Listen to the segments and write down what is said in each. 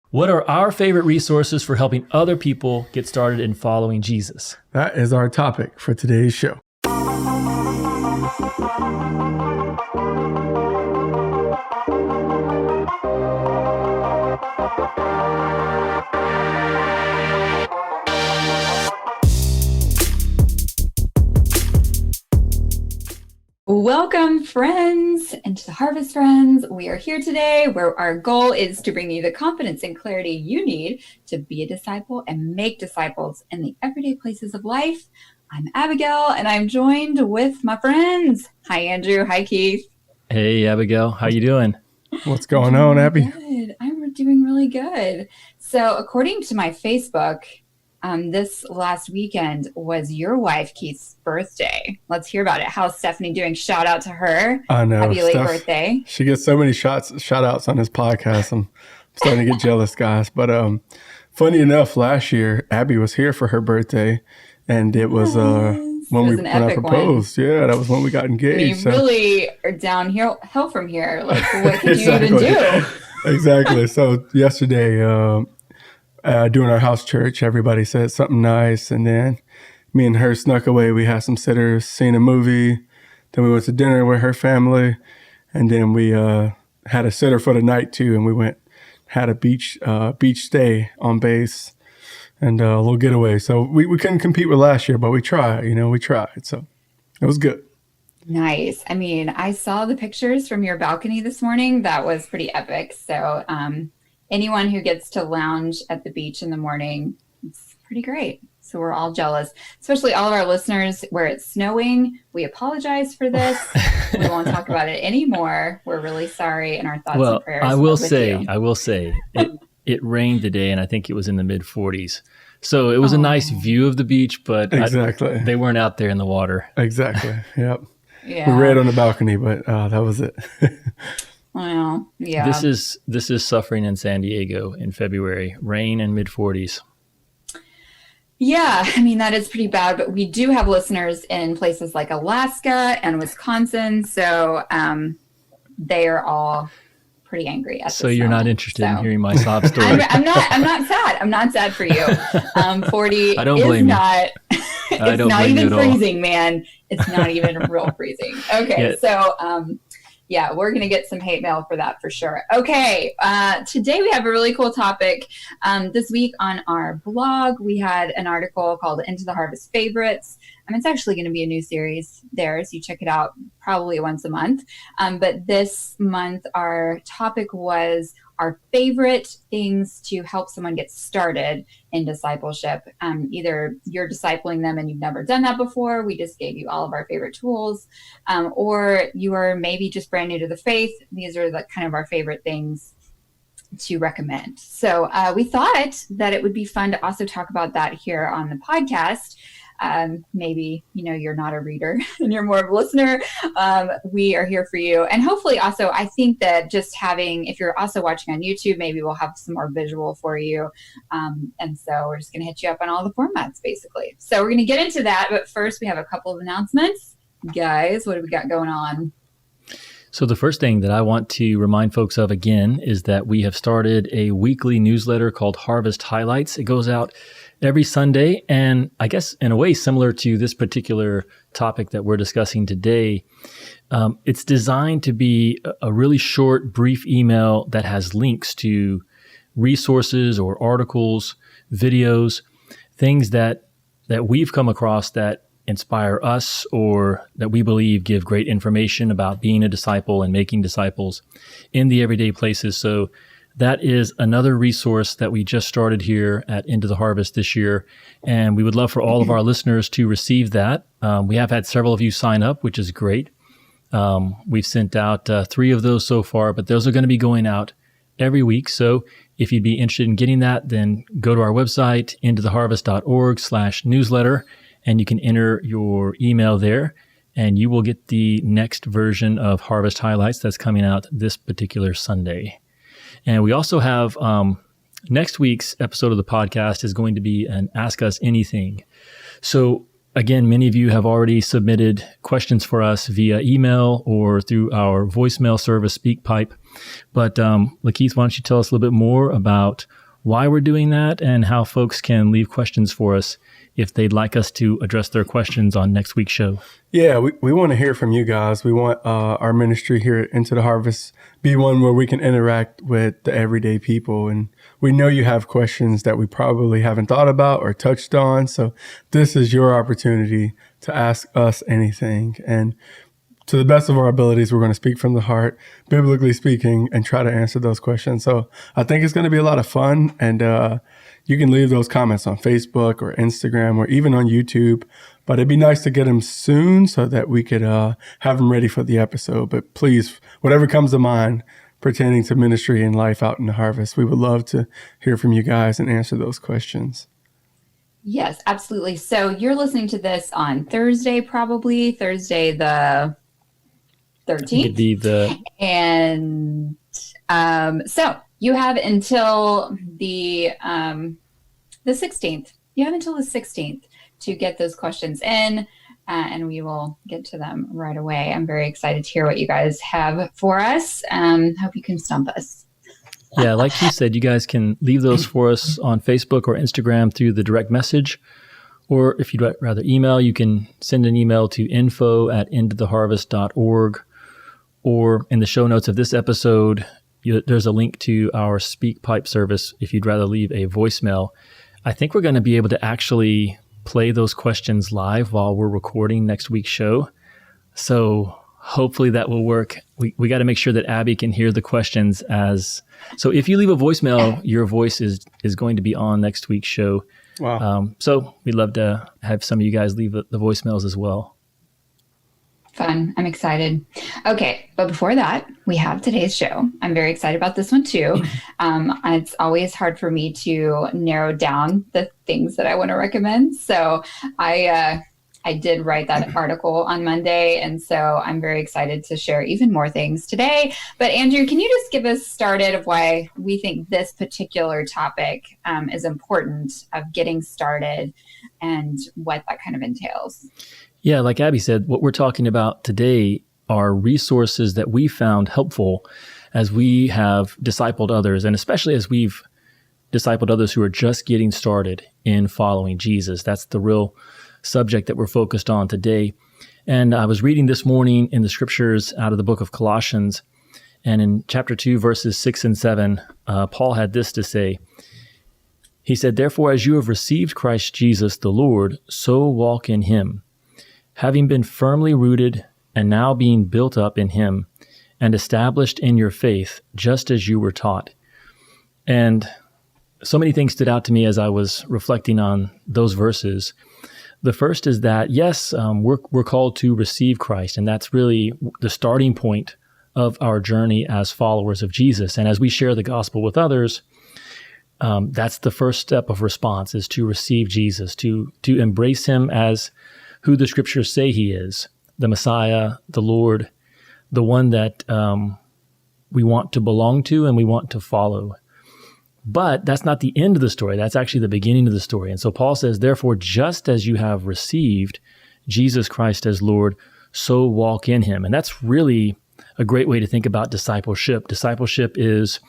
What are our favorite resources for helping other people get started in following Jesus? That is our topic for today's show. Welcome, friends, Into the Harvest friends. We are here today where our goal is to bring you the confidence and clarity you need to be a disciple and make disciples in the everyday places of life. I'm Abigail, and I'm joined with my friends. Hi, Andrew. Hi, Keith. Hey, Abigail. How you doing? What's going on, Abby? Good. I'm doing really good. So according to my Facebook, this last weekend was your wife, Keith's birthday. Let's hear about it. How's Stephanie doing? Shout out to her. I know. Happy late birthday. She gets so many shout outs on this podcast. I'm starting to get jealous, guys. But funny enough, last year, Abby was here for her birthday. And it was when I proposed. One. Yeah, that was when we got engaged. You really are downhill from here. Like, what could you even do? Exactly. So yesterday, doing our house church, everybody said something nice, and then me and her snuck away. We had some sitters, seen a movie, then we went to dinner with her family, and then we had a sitter for the night too, and we had a beach stay on base and a little getaway. So we couldn't compete with last year, but we tried, so it was good. Nice. I mean, I saw the pictures from your balcony this morning. That was pretty epic. So anyone who gets to lounge at the beach in the morning, it's pretty great. So we're all jealous, especially all of our listeners where it's snowing. We apologize for this. We won't talk about it anymore. We're really sorry, and our thoughts and prayers. I will say, it rained today, and I think it was in the mid 40s. So it was a nice view of the beach, but exactly. They weren't out there in the water. Exactly. Yep. Yeah. We read on the balcony, but that was it. Well, yeah. This is suffering in San Diego in February. Rain and mid 40s. Yeah, I mean, that is pretty bad, but we do have listeners in places like Alaska and Wisconsin, so they are all pretty angry at So you're not interested in hearing my sob story. I'm not sad. I'm not sad for you. 40 I don't blame not you. it's not even freezing, man. It's not even real freezing. Okay, so yeah, we're going to get some hate mail for that for sure. Okay, today we have a really cool topic. This week on our blog, we had an article called Into the Harvest Favorites. It's actually going to be a new series there, so you check it out probably once a month. But this month, our topic was our favorite things to help someone get started in discipleship. Either you're discipling them and you've never done that before. We just gave you all of our favorite tools. Or you are maybe just brand new to the faith. These are the kind of our favorite things to recommend. So we thought that it would be fun to also talk about that here on the podcast. Maybe, you're not a reader and you're more of a listener. We are here for you. And hopefully also, I think that just if you're also watching on YouTube, maybe we'll have some more visual for you. And so we're just going to hit you up on all the formats, basically. So we're going to get into that. But first, we have a couple of announcements. Guys, what do we got going on? So the first thing that I want to remind folks of again is that we have started a weekly newsletter called Harvest Highlights. It goes out every Sunday, and I guess in a way similar to this particular topic that we're discussing today, it's designed to be a really short, brief email that has links to resources or articles, videos, things that we've come across that inspire us or that we believe give great information about being a disciple and making disciples in the everyday places. So that is another resource that we just started here at Into the Harvest this year. And we would love for all of our listeners to receive that. We have had several of you sign up, which is great. We've sent out 3 of those so far, but those are going to be going out every week. So if you'd be interested in getting that, then go to our website, intotheharvest.org/newsletter, and you can enter your email there, and you will get the next version of Harvest Highlights that's coming out this particular Sunday. And we also have next week's episode of the podcast is going to be an Ask Us Anything. So again, many of you have already submitted questions for us via email or through our voicemail service, SpeakPipe. But Lakeith, why don't you tell us a little bit more about why we're doing that and how folks can leave questions for us if they'd like us to address their questions on next week's show. Yeah, we want to hear from you guys. We want our ministry here at Into the Harvest be one where we can interact with the everyday people. And we know you have questions that we probably haven't thought about or touched on. So this is your opportunity to ask us anything. And to the best of our abilities, we're going to speak from the heart, biblically speaking, and try to answer those questions. So I think it's going to be a lot of fun. And you can leave those comments on Facebook or Instagram or even on YouTube. But it'd be nice to get them soon so that we could have them ready for the episode. But please, whatever comes to mind pertaining to ministry and life out in the harvest, we would love to hear from you guys and answer those questions. Yes, absolutely. So you're listening to this on Thursday, probably Thursday the 13th. It'd be and so you have until the 16th. You have until the 16th to get those questions in, and we will get to them right away. I'm very excited to hear what you guys have for us. Hope you can stump us. Yeah, like you said, you guys can leave those for us on Facebook or Instagram through the direct message. Or if you'd rather email, you can send an email to info@intotheharvest.org. Or in the show notes of this episode, there's a link to our SpeakPipe service if you'd rather leave a voicemail. I think we're going to be able to actually play those questions live while we're recording next week's show. So hopefully that will work. We got to make sure that Abby can hear the questions so if you leave a voicemail, your voice is going to be on next week's show. Wow. So we'd love to have some of you guys leave the voicemails as well. Fun. I'm excited. Okay. But before that, we have today's show. I'm very excited about this one too. It's always hard for me to narrow down the things that I want to recommend. So I did write that article on Monday. And so I'm very excited to share even more things today. But Andrew, can you just give us started of why we think this particular topic is important of getting started and what that kind of entails? Yeah, like Abby said, what we're talking about today are resources that we found helpful as we have discipled others, and especially as we've discipled others who are just getting started in following Jesus. That's the real subject that we're focused on today. And I was reading this morning in the scriptures out of the book of Colossians, and in chapter 2, verses 6 and 7, Paul had this to say. He said, "Therefore, as you have received Christ Jesus the Lord, so walk in him, having been firmly rooted and now being built up in him and established in your faith, just as you were taught." And so many things stood out to me as I was reflecting on those verses. The first is that, yes, we're called to receive Christ, and that's really the starting point of our journey as followers of Jesus. And as we share the gospel with others, that's the first step of response, is to receive Jesus, to embrace him as who the scriptures say he is, the Messiah, the Lord, the one that we want to belong to and we want to follow. But that's not the end of the story. That's actually the beginning of the story. And so Paul says, "Therefore, just as you have received Jesus Christ as Lord, so walk in him." And that's really a great way to think about discipleship. Discipleship is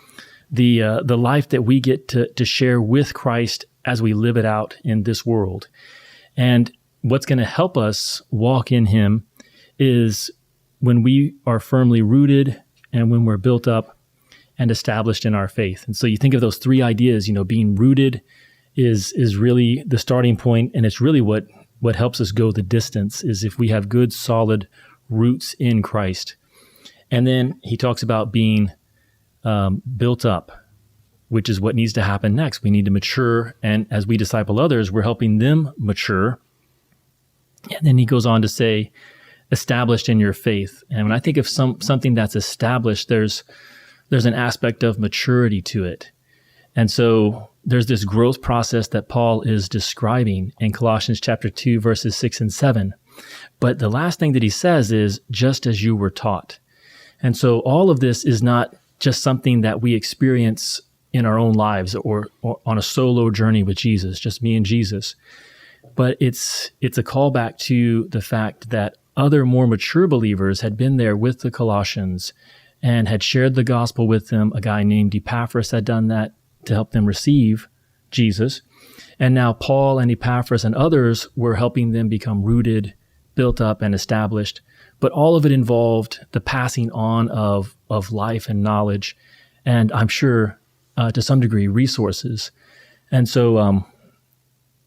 the life that we get to share with Christ as we live it out in this world. And what's going to help us walk in him is when we are firmly rooted and when we're built up and established in our faith. And so you think of those three ideas, being rooted is really the starting point, and it's really what helps us go the distance, is if we have good, solid roots in Christ. And then he talks about being built up, which is what needs to happen next. We need to mature, and as we disciple others, we're helping them mature. And then he goes on to say, established in your faith. And when I think of something that's established, there's an aspect of maturity to it. And so there's this growth process that Paul is describing in Colossians chapter 2, verses 6 and 7. But the last thing that he says is, just as you were taught. And so all of this is not just something that we experience in our own lives or on a solo journey with Jesus, just me and Jesus. But it's a callback to the fact that other more mature believers had been there with the Colossians, and had shared the gospel with them. A guy named Epaphras had done that to help them receive Jesus. And now Paul and Epaphras and others were helping them become rooted, built up, and established. But all of it involved the passing on of life and knowledge, and I'm sure to some degree resources. And so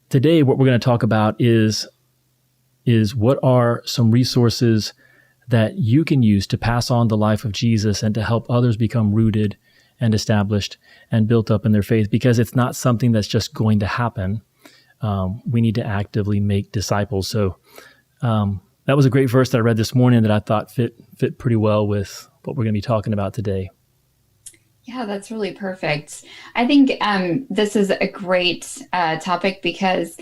today what we're going to talk about is what are some resources that you can use to pass on the life of Jesus and to help others become rooted and established and built up in their faith, because it's not something that's just going to happen. We need to actively make disciples. So that was a great verse that I read this morning that I thought fit pretty well with what we're going to be talking about today. Yeah, that's really perfect. I think this is a great topic because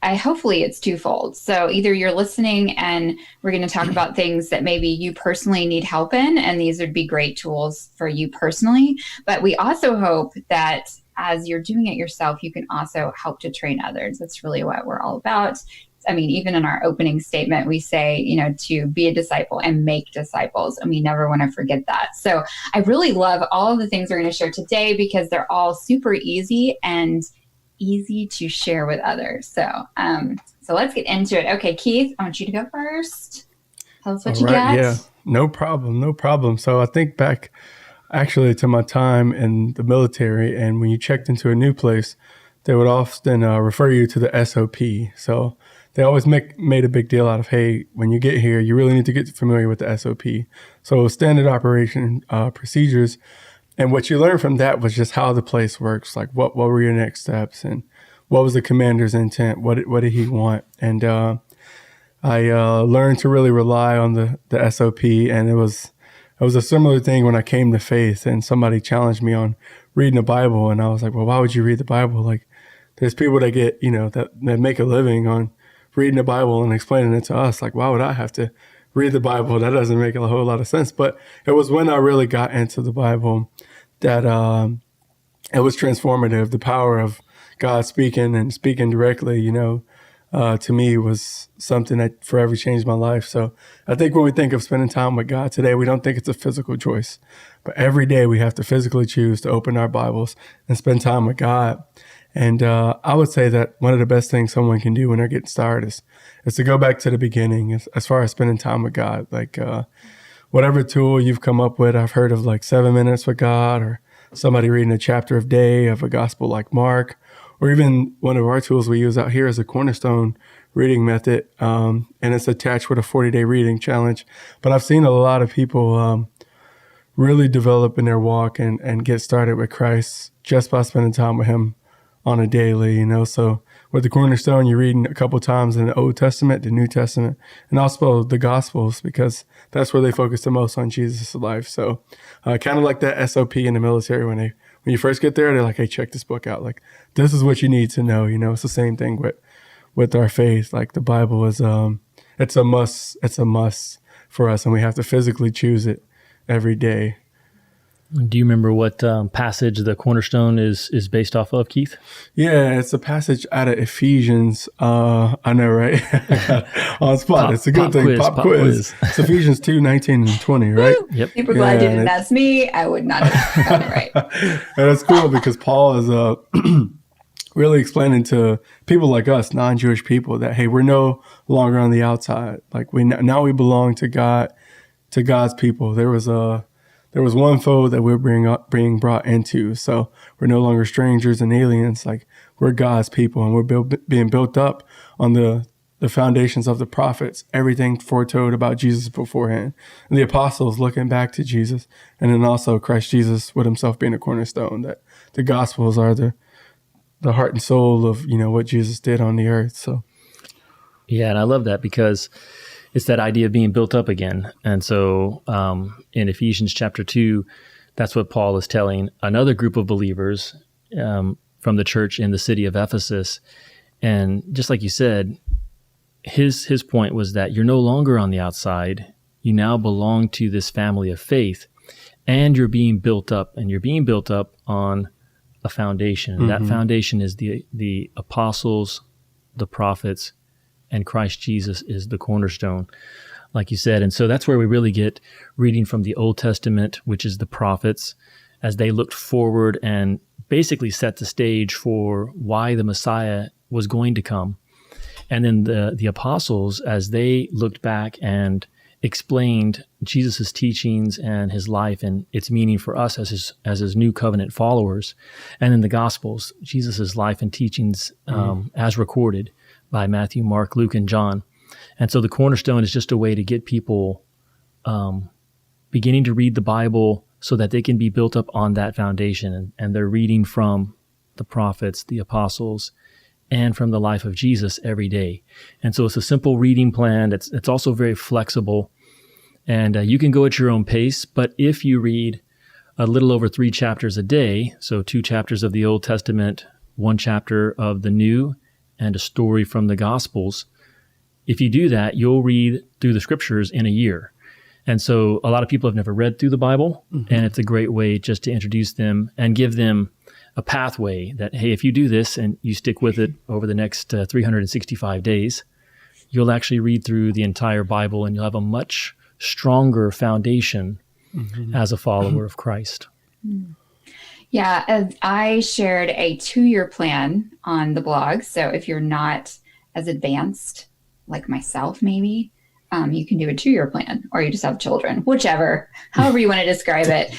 hopefully it's twofold. So either you're listening and we're going to talk about things that maybe you personally need help in, and these would be great tools for you personally. But we also hope that as you're doing it yourself, you can also help to train others. That's really what we're all about. I mean, even in our opening statement, we say, to be a disciple and make disciples, and we never want to forget that. So I really love all of the things we're going to share today because they're all super easy and easy to share with others. So let's get into it. Okay, Keith, I want you to go first. Tell us what you got. Yeah, no problem. So I think back actually to my time in the military, and when you checked into a new place, they would often refer you to the SOP. So they always made a big deal out of, hey, when you get here, you really need to get familiar with the SOP. So standard operation procedures. And what you learned from that was just how the place works. Like what were your next steps and what was the commander's intent? What did he want? And I learned to really rely on the SOP. And it was a similar thing when I came to faith and somebody challenged me on reading the Bible. And I was like, well, why would you read the Bible? Like there's people that get, that make a living on reading the Bible and explaining it to us. Like, why would I have to read the Bible? That doesn't make a whole lot of sense. But it was when I really got into the Bible that it was transformative. The power of God speaking and speaking directly, to me was something that forever changed my life. So I think when we think of spending time with God today, we don't think it's a physical choice, but every day we have to physically choose to open our Bibles and spend time with God. And I would say that one of the best things someone can do when they're getting started is to go back to the beginning as far as spending time with God. Like whatever tool you've come up with, I've heard of like 7 minutes with God, or somebody reading a chapter of day of a gospel like Mark, or even one of our tools we use out here is a Cornerstone reading method. And it's attached with a 40-day reading challenge. But I've seen a lot of people really develop in their walk and get started with Christ just by spending time with him on a daily, So with the Cornerstone, you're reading a couple times in the Old Testament, the New Testament, and also the Gospels, because that's where they focus the most on Jesus' life. So kind of like that SOP in the military, when you first get there, they're like, hey, check this book out. Like, this is what you need to know. It's the same thing with our faith. Like the Bible is, it's a must for us, and we have to physically choose it every day. Do you remember what passage the Cornerstone is based off of, Keith? Yeah, it's a passage out of Ephesians. I know, right? On spot. It's a good thing. Pop quiz. It's Ephesians 2:19 and 20, right? Yep. Super glad you didn't ask me. I would not have gotten it right. And it's cool because Paul is really explaining to people like us, non-Jewish people, that, hey, we're no longer on the outside. Like now we belong to God, to God's people. There was one fold that we're being brought into. So we're no longer strangers and aliens. Like we're God's people, and we're being built up on the foundations of the prophets, everything foretold about Jesus beforehand. And the apostles looking back to Jesus, and then also Christ Jesus with himself being a cornerstone, that the Gospels are the heart and soul of, what Jesus did on the earth. So. Yeah, and I love that because it's that idea of being built up again. And so in Ephesians chapter 2, that's what Paul is telling another group of believers from the church in the city of Ephesus. And just like you said, his point was that you're no longer on the outside. You now belong to this family of faith, and you're being built up, and you're being built up on a foundation. Mm-hmm. That foundation is the apostles, the prophets, and Christ Jesus is the cornerstone. like you said. And so that's where we really get reading from the Old Testament, which is the prophets, as they looked forward and basically set the stage for why the Messiah was going to come. And then the apostles, as they looked back and explained Jesus' teachings and his life and its meaning for us as his new covenant followers. And then the Gospels, Jesus' life and teachings as recorded by Matthew, Mark, Luke, and John. And so the Cornerstone is just a way to get people beginning to read the Bible so that they can be built up on that foundation. And they're reading from the prophets, the apostles, and from the life of Jesus every day. And so it's a simple reading plan. It's also very flexible. And you can go at your own pace. But if you read a little over 3 chapters a day, so 2 chapters of the Old Testament, 1 chapter of the New, and a story from the Gospels, if you do that, you'll read through the scriptures in a year. And so a lot of people have never read through the Bible, and it's a great way just to introduce them and give them a pathway that, hey, if you do this and you stick with it over the next 365 days, you'll actually read through the entire Bible and you'll have a much stronger foundation as a follower of Christ. Yeah, I shared a 2-year plan on the blog. So if you're not as advanced like myself, maybe, you can do a 2-year plan, or you just have children, whichever, however you want to describe it.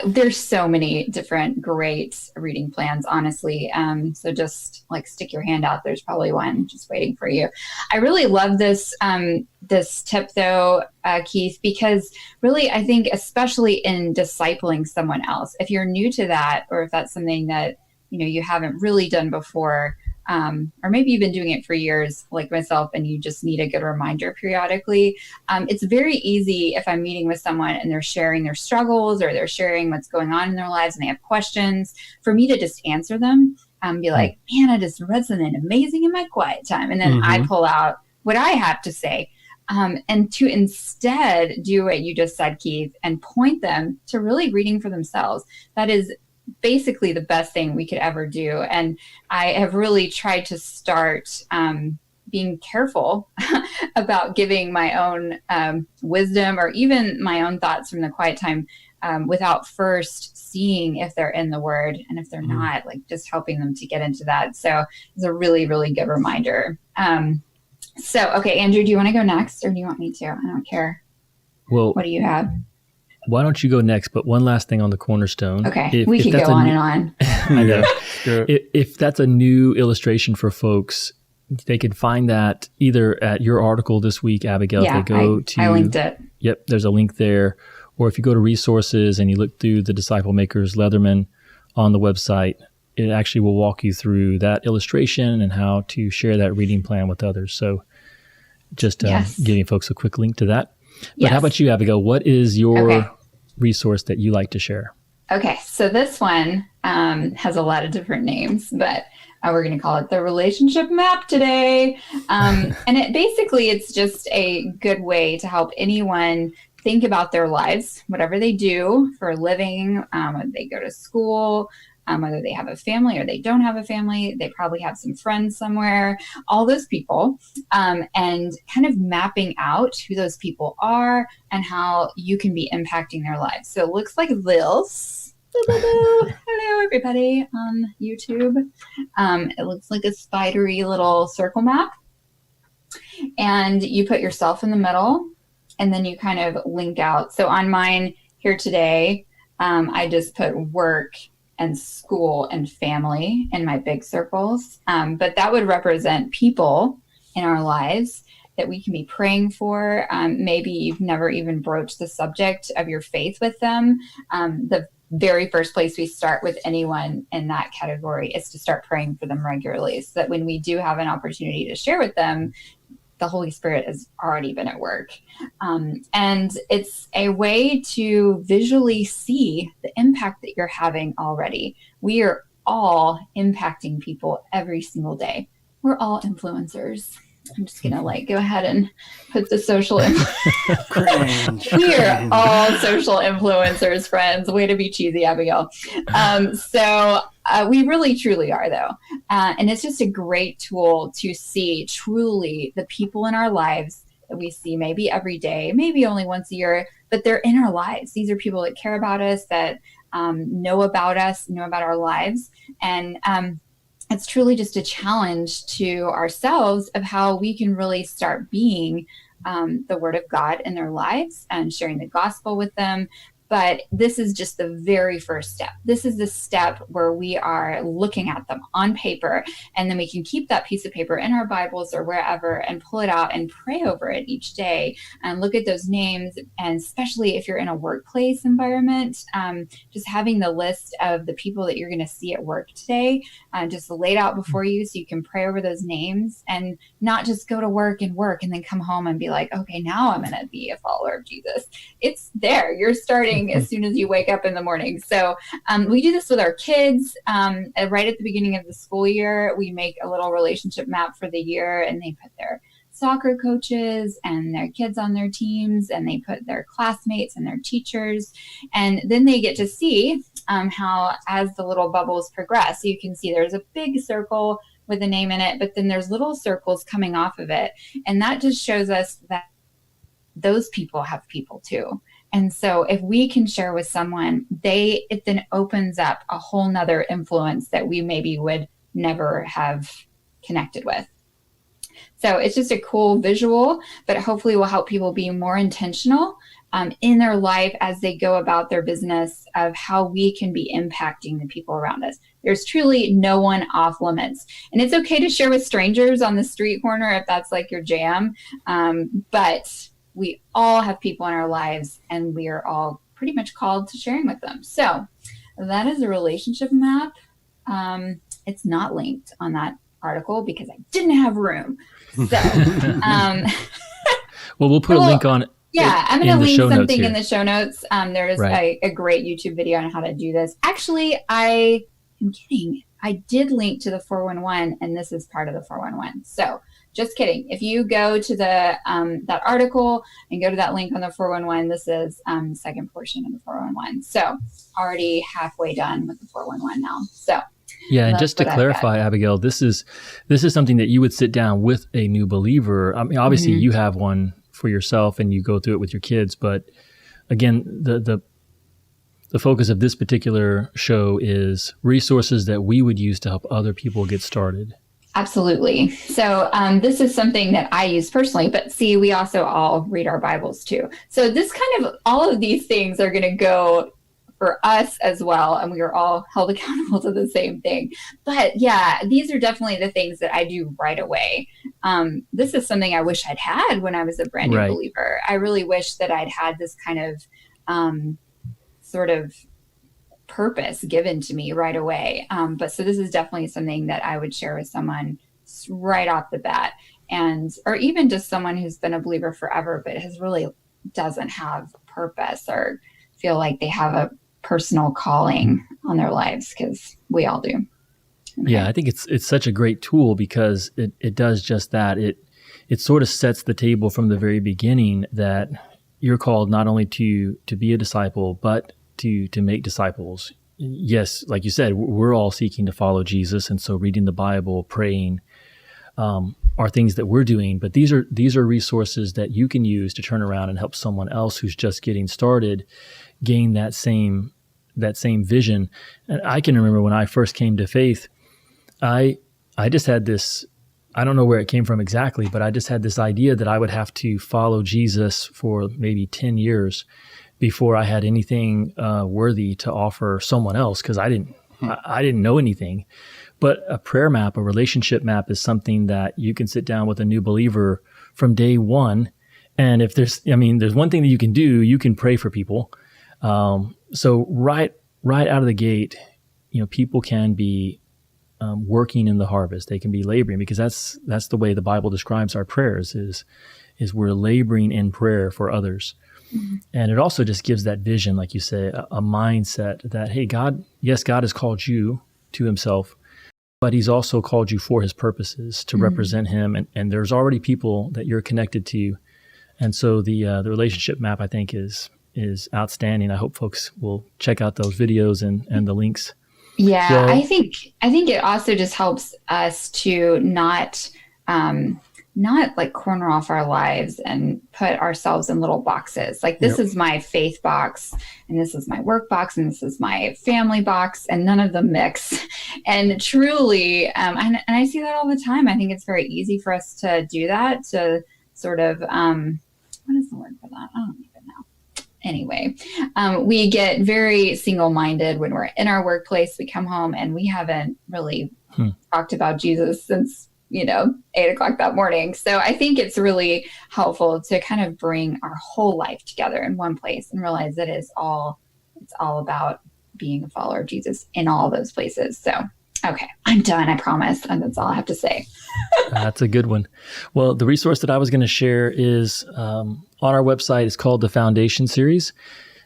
There's so many different great reading plans, honestly. So just like stick your hand out. There's probably one just waiting for you. I really love this tip though, Keith, because really I think especially in discipling someone else, if you're new to that, or if that's something that you haven't really done before, or maybe you've been doing it for years like myself and you just need a good reminder periodically. It's very easy if I'm meeting with someone and they're sharing their struggles or they're sharing what's going on in their lives and they have questions, for me to just answer them, be like, man, I just read something amazing in my quiet time. And then I pull out what I have to say. And to instead do what you just said, Keith, and point them to really reading for themselves. That is basically the best thing we could ever do. And I have really tried to start being careful about giving my own wisdom or even my own thoughts from the quiet time without first seeing if they're in the Word. And if they're not, like just helping them to get into that. So it's a really, really good reminder. Okay, Andrew, do you want to go next or do you want me to? I don't care. Well, what do you have? Why don't you go next? But one last thing on the Cornerstone. Okay, we could go on and on. I know. If that's a new illustration for folks, they can find that either at your article this week, Abigail. Yeah, I linked it. Yep, there's a link there. Or if you go to resources and you look through the Disciple Makers Leatherman on the website, it actually will walk you through that illustration and how to share that reading plan with others. So just giving folks a quick link to that. But how about you, Abigail? What is your resource that you like to share? Okay, so this one has a lot of different names, but we're going to call it the Relationship Map today. And it's just a good way to help anyone think about their lives, whatever they do for a living, whether they go to school, whether they have a family or they don't have a family, they probably have some friends somewhere, all those people, and kind of mapping out who those people are and how you can be impacting their lives. So it looks like this. Hello, everybody on YouTube. It looks like a spidery little circle map. And you put yourself in the middle, and then you kind of link out. So on mine here today, I just put work and school and family in my big circles. But that would represent people in our lives that we can be praying for. Maybe you've never even broached the subject of your faith with them. The very first place we start with anyone in that category is to start praying for them regularly, so that when we do have an opportunity to share with them, the Holy Spirit has already been at work. And it's a way to visually see the impact that you're having already. We are all impacting people every single day. We're all influencers. I'm just going to go ahead and put the social We are all social influencers, friends. Way to be cheesy, Abigail. We really, truly are, though. And it's just a great tool to see truly the people in our lives that we see maybe every day, maybe only once a year, but they're in our lives. These are people that care about us, that know about us, know about our lives. And it's truly just a challenge to ourselves of how we can really start being the Word of God in their lives and sharing the gospel with them. But this is just the very first step. This is the step where we are looking at them on paper, and then we can keep that piece of paper in our Bibles or wherever and pull it out and pray over it each day and look at those names. And especially if you're in a workplace environment, just having the list of the people that you're going to see at work today, just laid out before you so you can pray over those names and not just go to work and then come home and be like, okay, now I'm going to be a follower of Jesus. It's there. You're starting as soon as you wake up in the morning. So we do this with our kids. Right at the beginning of the school year, we make a little relationship map for the year, and they put their soccer coaches and their kids on their teams, and they put their classmates and their teachers. And then they get to see how, as the little bubbles progress, you can see there's a big circle with a name in it, but then there's little circles coming off of it. And that just shows us that those people have people too. And so if we can share with someone, it then opens up a whole nother influence that we maybe would never have connected with. So it's just a cool visual, but hopefully will help people be more intentional in their life as they go about their business of how we can be impacting the people around us. There's truly no one off limits. And it's okay to share with strangers on the street corner if that's like your jam. But we all have people in our lives, and we are all pretty much called to sharing with them. So that is a relationship map. It's not linked on that article because I didn't have room. So, well, we'll put a link on. Yeah, I'm going to link something in the show notes. There's a great YouTube video on how to do this. Actually, I am kidding. I did link to the 411, and this is part of the 411. So just kidding. If you go to the that article and go to that link on the 411, this is the second portion of the 411. So already halfway done with the 411 now. So yeah, and just to clarify, Abigail, this is something that you would sit down with a new believer. I mean, obviously you have one for yourself and you go through it with your kids, but again, the focus of this particular show is resources that we would use to help other people get started. Absolutely. So this is something that I use personally, but see, we also all read our Bibles too. So this kind of, all of these things are going to go for us as well. And we are all held accountable to the same thing. But yeah, these are definitely the things that I do right away. This is something I wish I'd had when I was a brand new believer. I really wish that I'd had this kind of sort of purpose given to me right away. But so this is definitely something that I would share with someone right off the bat, or even just someone who's been a believer forever, but doesn't have purpose or feel like they have a personal calling on their lives, because we all do. Okay. Yeah, I think it's such a great tool because it does just that. It sort of sets the table from the very beginning that you're called not only to be a disciple, but to make disciples. Yes, like you said, we're all seeking to follow Jesus, and so reading the Bible, praying, are things that we're doing. But these are resources that you can use to turn around and help someone else who's just getting started gain that same vision. And I can remember when I first came to faith, I just had this. I don't know where it came from exactly, but I just had this idea that I would have to follow Jesus for maybe 10 years before I had anything worthy to offer someone else, because I didn't know anything. But a prayer map, a relationship map, is something that you can sit down with a new believer from day one. And if there's one thing that you can do, you can pray for people. So right out of the gate, people can be working in the harvest. They can be laboring, because that's the way the Bible describes our prayers is we're laboring in prayer for others. Mm-hmm. And it also just gives that vision, like you say, a mindset that, hey, God has called you to himself, but he's also called you for his purposes to represent him. And there's already people that you're connected to. And so the relationship map, I think, is outstanding. I hope folks will check out those videos and the links. Yeah, well, I think it also just helps us to not not like corner off our lives and put ourselves in little boxes. Like this is my faith box, and this is my work box, and this is my family box, and none of them mix. And truly, and I see that all the time. I think it's very easy for us to do that, to sort of, what is the word for that? I don't even know. Anyway, we get very single-minded when we're in our workplace. We come home and we haven't really talked about Jesus since 8:00 that morning. So I think it's really helpful to kind of bring our whole life together in one place and realize that it's all about being a follower of Jesus in all those places. So, okay, I'm done, I promise. And that's all I have to say. That's a good one. Well, the resource that I was going to share is on our website. It's called the Foundation Series.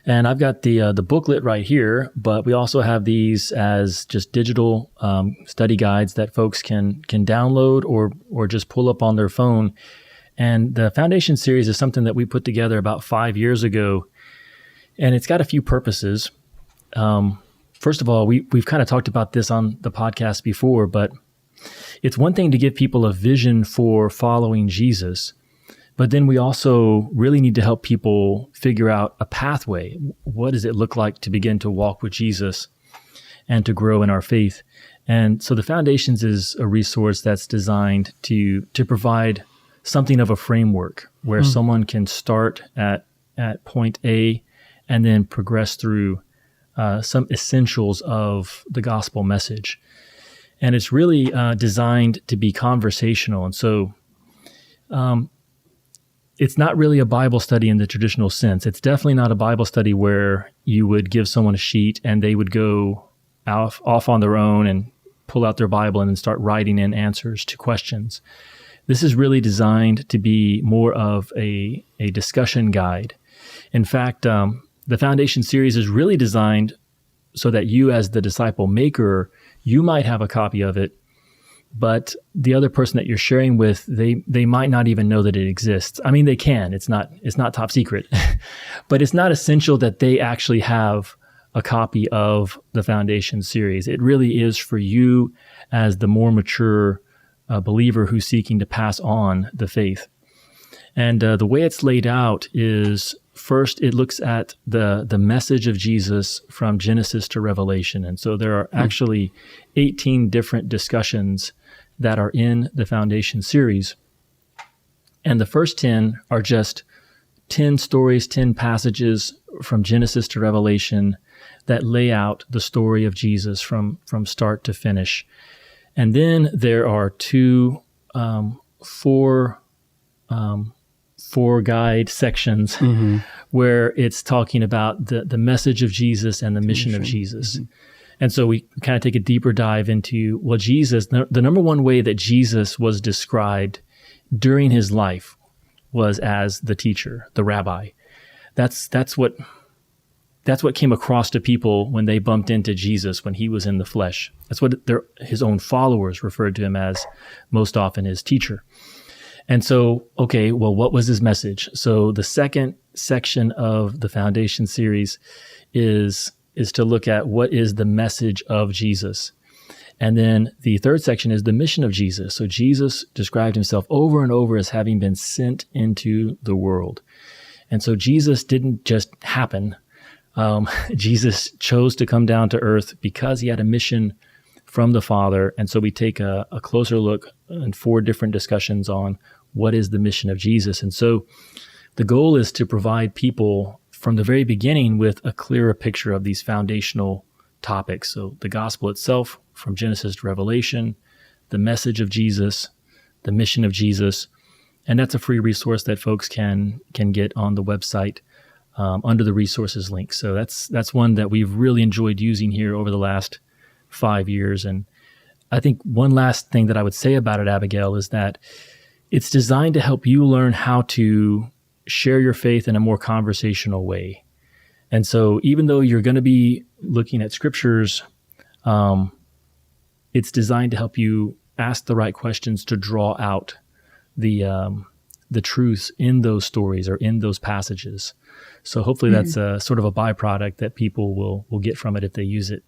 And I've got the booklet right here, but we also have these as just digital study guides that folks can download or just pull up on their phone. And the Foundation Series is something that we put together about 5 years ago, and it's got a few purposes. First of all, we've kind of talked about this on the podcast before, but it's one thing to give people a vision for following Jesus. But then we also really need to help people figure out a pathway. What does it look like to begin to walk with Jesus and to grow in our faith? And so the Foundations is a resource that's designed to provide something of a framework where someone can start at point A and then progress through some essentials of the gospel message. And it's really designed to be conversational. And so it's not really a Bible study in the traditional sense. It's definitely not a Bible study where you would give someone a sheet and they would go off on their own and pull out their Bible and then start writing in answers to questions. This is really designed to be more of a discussion guide. In fact, the Foundation Series is really designed so that you as the disciple maker, you might have a copy of it, but the other person that you're sharing with, they might not even know that it exists. I mean, they can. It's not top secret, but it's not essential that they actually have a copy of the Foundation Series. It really is for you as the more mature believer who's seeking to pass on the faith. And the way it's laid out is, first, it looks at the message of Jesus from Genesis to Revelation. And so there are actually 18 different discussions that are in the Foundation Series. And the first 10 are just 10 stories, 10 passages from Genesis to Revelation that lay out the story of Jesus from start to finish. And then there are four guide sections where it's talking about the message of Jesus and the mission of Jesus. And so we kind of take a deeper dive into, well, Jesus, the number one way that Jesus was described during his life was as the teacher, the rabbi. That's what came across to people when they bumped into Jesus when he was in the flesh. That's what his own followers referred to him as most often, as teacher. And so, okay, well, what was his message? So the second section of the Foundation Series is to look at what is the message of Jesus. And then the third section is the mission of Jesus. So Jesus described himself over and over as having been sent into the world. And so Jesus didn't just happen. Jesus chose to come down to earth because he had a mission from the Father. And so we take a closer look in 4 different discussions on what is the mission of Jesus. And so the goal is to provide people from the very beginning with a clearer picture of these foundational topics. So the gospel itself, from Genesis to Revelation, the message of Jesus, the mission of Jesus. And that's a free resource that folks can get on the website under the resources link. So that's one that we've really enjoyed using here over the last 5 years. And I think one last thing that I would say about it, Abigail, is that it's designed to help you learn how to share your faith in a more conversational way. And so even though you're going to be looking at scriptures, it's designed to help you ask the right questions to draw out the truths in those stories or in those passages. So hopefully that's a sort of a byproduct that people will get from it if they use it.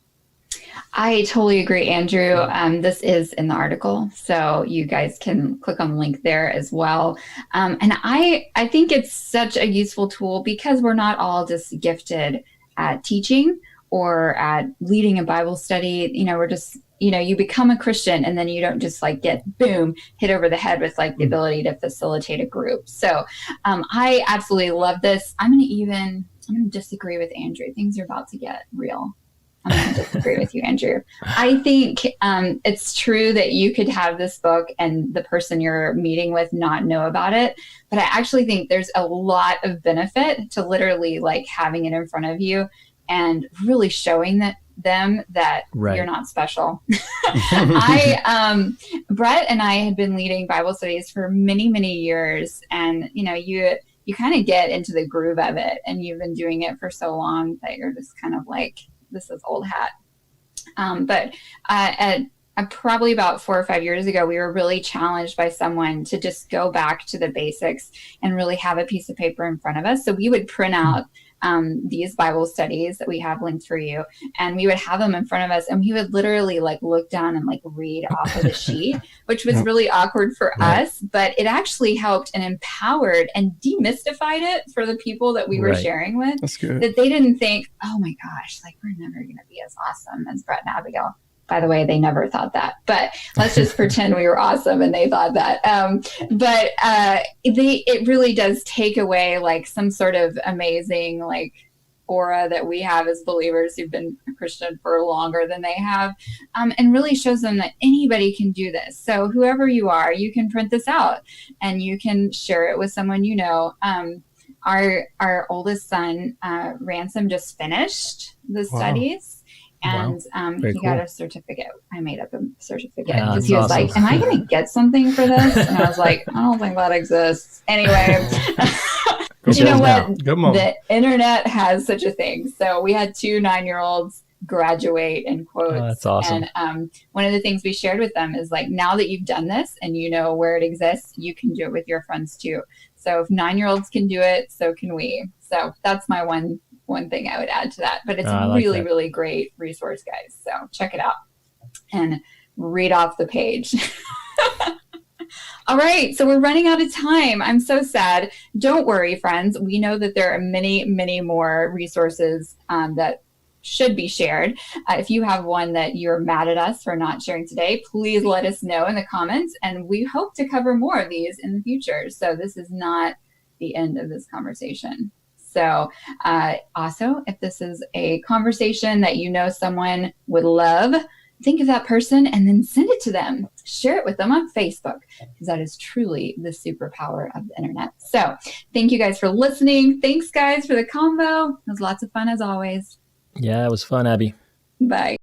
I totally agree, Andrew. This is in the article, so you guys can click on the link there as well. And I think it's such a useful tool because we're not all just gifted at teaching or at leading a Bible study. We're just, you become a Christian and then you don't just like get boom, hit over the head with like the ability to facilitate a group. So I absolutely love this. I'm going to disagree with Andrew. Things are about to get real. I'm going to disagree with you, Andrew. I think it's true that you could have this book and the person you're meeting with not know about it. But I actually think there's a lot of benefit to literally like having it in front of you and really showing them that you're not special. Brett and I had been leading Bible studies for many, many years. And, you kind of get into the groove of it and you've been doing it for so long that you're just kind of like, this is old hat. But at probably about 4 or 5 years ago, we were really challenged by someone to just go back to the basics and really have a piece of paper in front of us. So we would print out these Bible studies that we have linked for you, and we would have them in front of us, and we would literally like look down and like read off of the sheet, which was really awkward for us, but it actually helped and empowered and demystified it for the people that we were sharing with. That's good. That they didn't think, oh my gosh, like we're never going to be as awesome as Brett and Abigail. By the way, they never thought that, but let's just pretend we were awesome and they thought that. But it really does take away like some sort of amazing like aura that we have as believers who've been a Christian for longer than they have, and really shows them that anybody can do this. So whoever you are, you can print this out and you can share it with someone you know. Our oldest son, Ransom, just finished the studies. And he got a certificate. I made up a certificate because he was like, am I going to get something for this? And I was like, I don't think that exists. Anyway, you know what? The internet has such a thing. So we had 2 9-year-olds graduate in quotes. Oh, that's awesome. And one of the things we shared with them is like, now that you've done this and you know where it exists, you can do it with your friends too. So if 9-year-olds can do it, so can we. So that's my one thing I would add to that, but it's really, really great resource, guys. So check it out and read off the page. All right. So we're running out of time. I'm so sad. Don't worry, friends. We know that there are many, many more resources that should be shared. If you have one that you're mad at us for not sharing today, please let us know in the comments. And we hope to cover more of these in the future. So this is not the end of this conversation. So also, if this is a conversation that you know someone would love, think of that person and then send it to them. Share it with them on Facebook, because that is truly the superpower of the internet. So thank you guys for listening. Thanks, guys, for the combo. It was lots of fun as always. Yeah, it was fun, Abby. Bye.